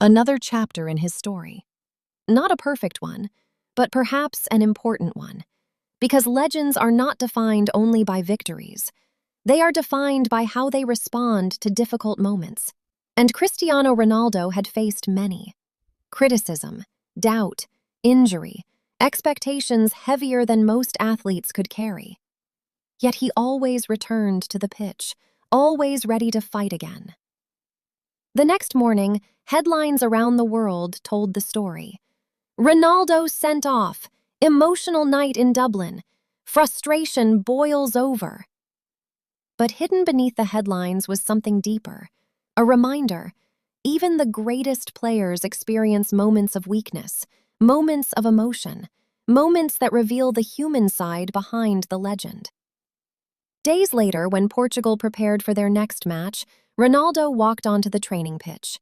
Another chapter in his story. Not a perfect one, but perhaps an important one. Because legends are not defined only by victories. They are defined by how they respond to difficult moments. And Cristiano Ronaldo had faced many. Criticism, doubt, injury, expectations heavier than most athletes could carry. Yet he always returned to the pitch, always ready to fight again. The next morning, headlines around the world told the story. Ronaldo sent off, emotional night in Dublin, frustration boils over. But hidden beneath the headlines was something deeper, a reminder. Even the greatest players experience moments of weakness, moments of emotion, moments that reveal the human side behind the legend. Days later, when Portugal prepared for their next match, Ronaldo walked onto the training pitch.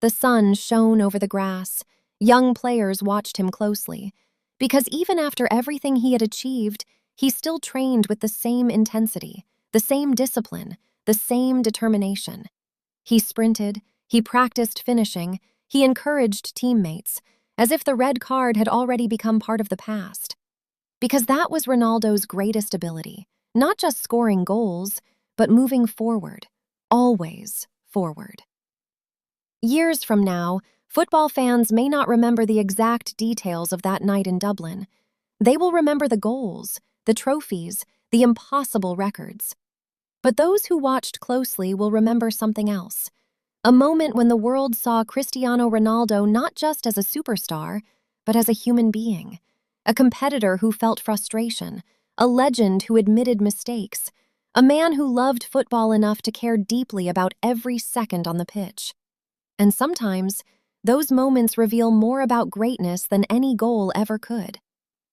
The sun shone over the grass. Young players watched him closely, because even after everything he had achieved, he still trained with the same intensity, the same discipline, the same determination. He sprinted, he practiced finishing, he encouraged teammates, as if the red card had already become part of the past. Because that was Ronaldo's greatest ability, not just scoring goals, but moving forward, always forward. Years from now, football fans may not remember the exact details of that night in Dublin. They will remember the goals, the trophies, the impossible records. But those who watched closely will remember something else. A moment when the world saw Cristiano Ronaldo not just as a superstar, but as a human being, a competitor who felt frustration, a legend who admitted mistakes, a man who loved football enough to care deeply about every second on the pitch. And sometimes, those moments reveal more about greatness than any goal ever could.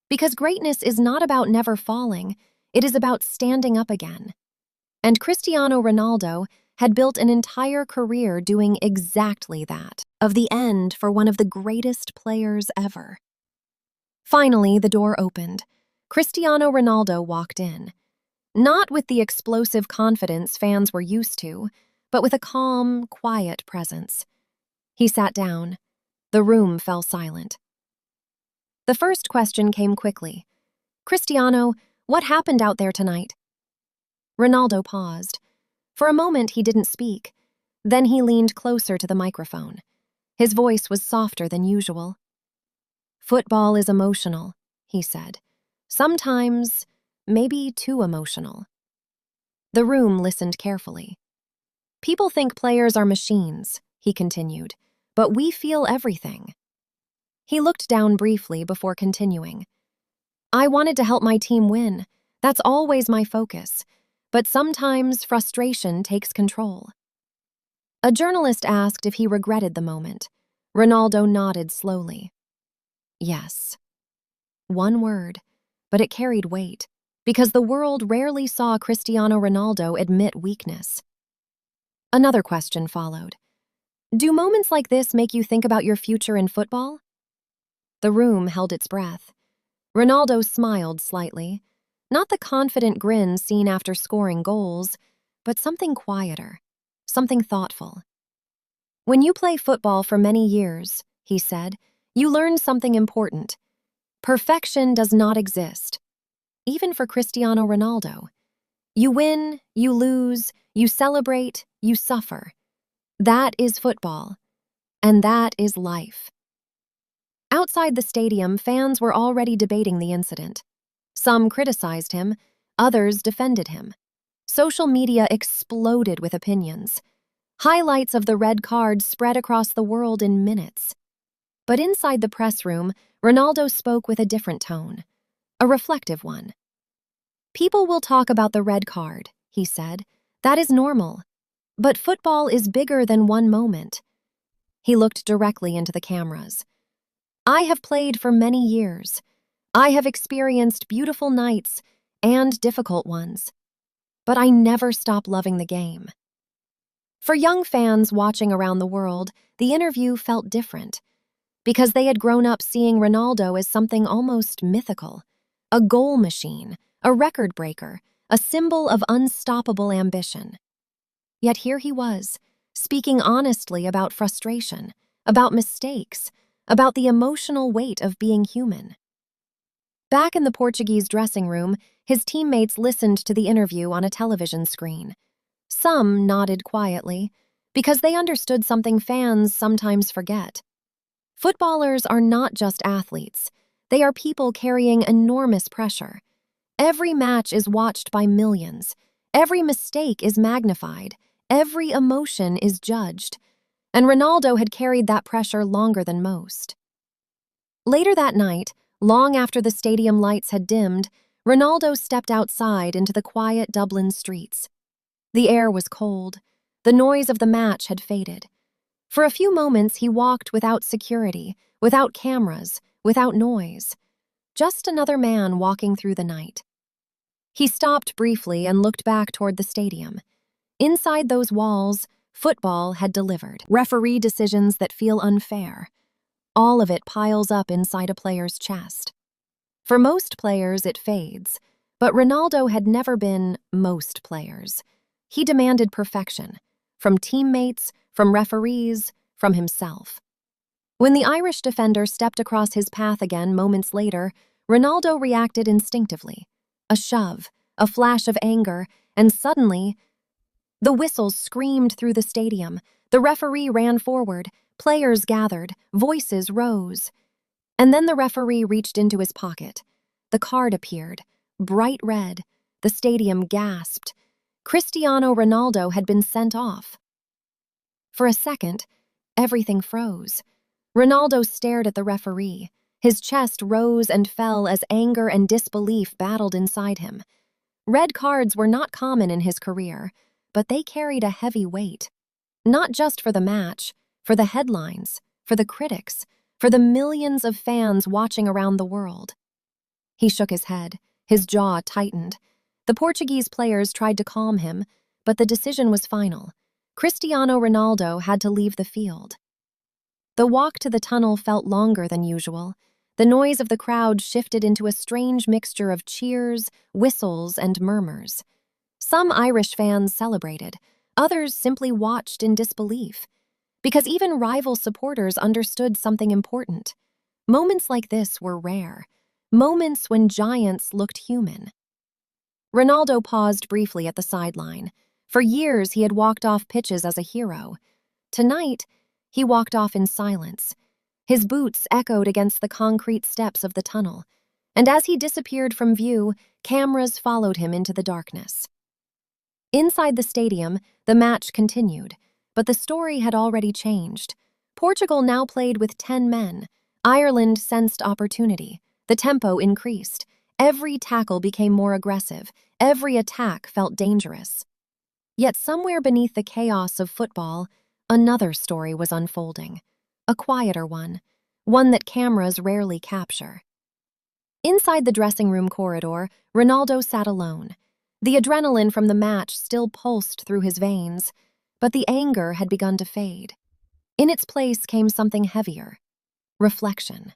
Because greatness is not about never falling, it is about standing up again. And Cristiano Ronaldo had built an entire career doing exactly that, of the end for one of the greatest players ever. Finally, the door opened. Cristiano Ronaldo walked in. Not with the explosive confidence fans were used to, but with a calm, quiet presence. He sat down. The room fell silent. The first question came quickly. Cristiano, what happened out there tonight? Ronaldo paused. For a moment, he didn't speak. Then he leaned closer to the microphone. His voice was softer than usual. Football is emotional, he said. Sometimes, maybe too emotional. The room listened carefully. People think players are machines, he continued, but we feel everything. He looked down briefly before continuing. I wanted to help my team win. That's always my focus. But sometimes frustration takes control. A journalist asked if he regretted the moment. Ronaldo nodded slowly. Yes. One word, but it carried weight, because the world rarely saw Cristiano Ronaldo admit weakness. Another question followed. Do moments like this make you think about your future in football? The room held its breath. Ronaldo smiled slightly. Not the confident grin seen after scoring goals, but something quieter, something thoughtful. When you play football for many years, he said, you learn something important. Perfection does not exist, even for Cristiano Ronaldo. You win, you lose, you celebrate, you suffer. That is football, and that is life. Outside the stadium, fans were already debating the incident. Some criticized him, others defended him. Social media exploded with opinions. Highlights of the red card spread across the world in minutes. But inside the press room, Ronaldo spoke with a different tone, a reflective one. People will talk about the red card, he said. That is normal. But football is bigger than one moment. He looked directly into the cameras. I have played for many years. I have experienced beautiful nights and difficult ones. But I never stop loving the game. For young fans watching around the world, the interview felt different, because they had grown up seeing Ronaldo as something almost mythical, a goal machine, a record breaker, a symbol of unstoppable ambition. Yet here he was, speaking honestly about frustration, about mistakes, about the emotional weight of being human. Back in the Portuguese dressing room, his teammates listened to the interview on a television screen. Some nodded quietly, because they understood something fans sometimes forget. Footballers are not just athletes. They are people carrying enormous pressure. Every match is watched by millions. Every mistake is magnified. Every emotion is judged. And Ronaldo had carried that pressure longer than most. Later that night, long after the stadium lights had dimmed, Ronaldo stepped outside into the quiet Dublin streets. The air was cold. The noise of the match had faded. For a few moments, he walked without security, without cameras, without noise. Just another man walking through the night. He stopped briefly and looked back toward the stadium. Inside those walls, football had delivered. Referee decisions that feel unfair. All of it piles up inside a player's chest. For most players, it fades. But Ronaldo had never been most players. He demanded perfection. From teammates, from referees, from himself. When the Irish defender stepped across his path again moments later, Ronaldo reacted instinctively. A shove, a flash of anger, and suddenly, the whistles screamed through the stadium. The referee ran forward. Players gathered. Voices rose. And then the referee reached into his pocket. The card appeared, bright red. The stadium gasped. Cristiano Ronaldo had been sent off. For a second, everything froze. Ronaldo stared at the referee. His chest rose and fell as anger and disbelief battled inside him. Red cards were not common in his career, but they carried a heavy weight. Not just for the match, for the headlines, for the critics, for the millions of fans watching around the world. He shook his head. His jaw tightened. The Portuguese players tried to calm him, but the decision was final. Cristiano Ronaldo had to leave the field. The walk to the tunnel felt longer than usual. The noise of the crowd shifted into a strange mixture of cheers, whistles, and murmurs. Some Irish fans celebrated. Others simply watched in disbelief. Because even rival supporters understood something important. Moments like this were rare. Moments when giants looked human. Ronaldo paused briefly at the sideline. For years, he had walked off pitches as a hero. Tonight, he walked off in silence. His boots echoed against the concrete steps of the tunnel, and as he disappeared from view, cameras followed him into the darkness. Inside the stadium, the match continued, but the story had already changed. Portugal now played with 10 men. Ireland sensed opportunity. The tempo increased. Every tackle became more aggressive. Every attack felt dangerous. Yet somewhere beneath the chaos of football, another story was unfolding. A quieter one that cameras rarely capture. Inside the dressing room corridor, Ronaldo sat alone. The adrenaline from the match still pulsed through his veins, but the anger had begun to fade. In its place came something heavier: reflection.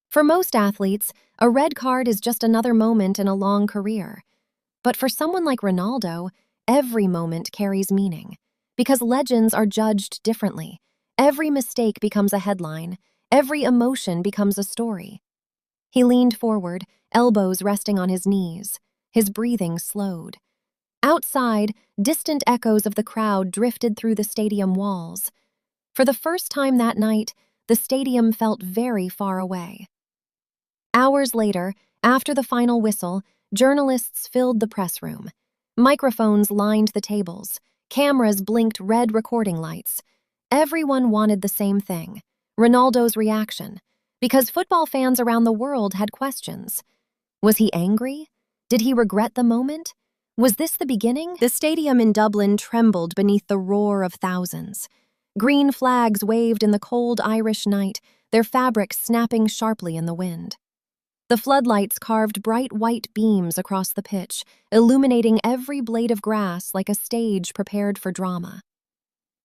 For most athletes, a red card is just another moment in a long career. But for someone like Ronaldo, every moment carries meaning, because legends are judged differently. Every mistake becomes a headline. Every emotion becomes a story. He leaned forward, elbows resting on his knees. His breathing slowed. Outside, distant echoes of the crowd drifted through the stadium walls. For the first time that night, the stadium felt very far away. Hours later, after the final whistle, journalists filled the press room. Microphones lined the tables. Cameras blinked red recording lights. Everyone wanted the same thing: Ronaldo's reaction. Because football fans around the world had questions. Was he angry? Did he regret the moment? Was this the beginning? The stadium in Dublin trembled beneath the roar of thousands. Green flags waved in the cold Irish night, their fabrics snapping sharply in the wind. The floodlights carved bright white beams across the pitch, illuminating every blade of grass like a stage prepared for drama.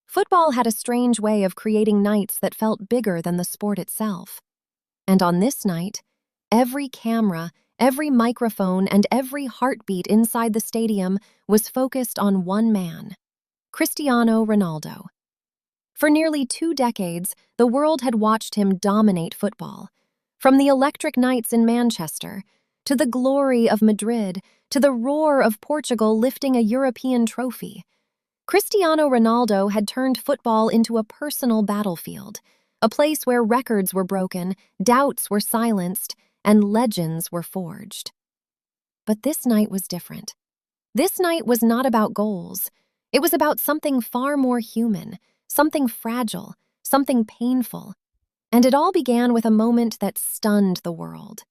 Football had a strange way of creating nights that felt bigger than the sport itself. And on this night, every camera, every microphone, and every heartbeat inside the stadium was focused on one man: Cristiano Ronaldo. For nearly 2 decades, the world had watched him dominate football. From the electric nights in Manchester, to the glory of Madrid, to the roar of Portugal lifting a European trophy, Cristiano Ronaldo had turned football into a personal battlefield, a place where records were broken, doubts were silenced, and legends were forged. But this night was different. This night was not about goals. It was about something far more human, something fragile, something painful. And it all began with a moment that stunned the world.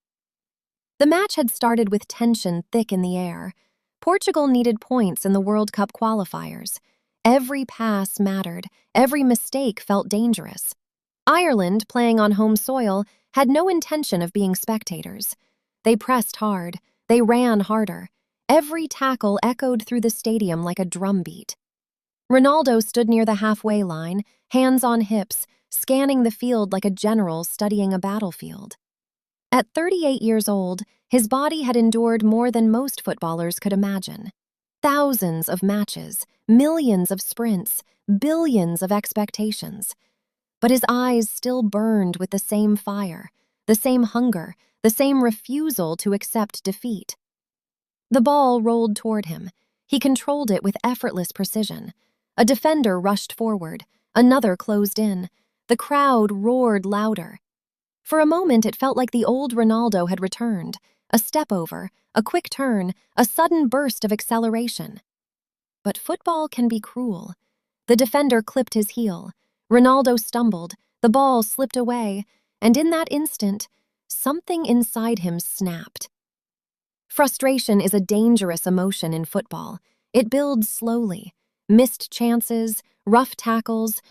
The match had started with tension thick in the air. Portugal needed points in the World Cup qualifiers. Every pass mattered, every mistake felt dangerous. Ireland, playing on home soil, had no intention of being spectators. They pressed hard, they ran harder. Every tackle echoed through the stadium like a drumbeat. Ronaldo stood near the halfway line, hands on hips, scanning the field like a general studying a battlefield. At 38 years old, his body had endured more than most footballers could imagine. Thousands of matches, millions of sprints, billions of expectations. But his eyes still burned with the same fire, the same hunger, the same refusal to accept defeat. The ball rolled toward him. He controlled it with effortless precision. A defender rushed forward, another closed in. The crowd roared louder. For a moment, it felt like the old Ronaldo had returned. A step over, a quick turn, a sudden burst of acceleration. But football can be cruel. The defender clipped his heel. Ronaldo stumbled, the ball slipped away, and in that instant, something inside him snapped. Frustration is a dangerous emotion in football. It builds slowly. Missed chances, rough tackles,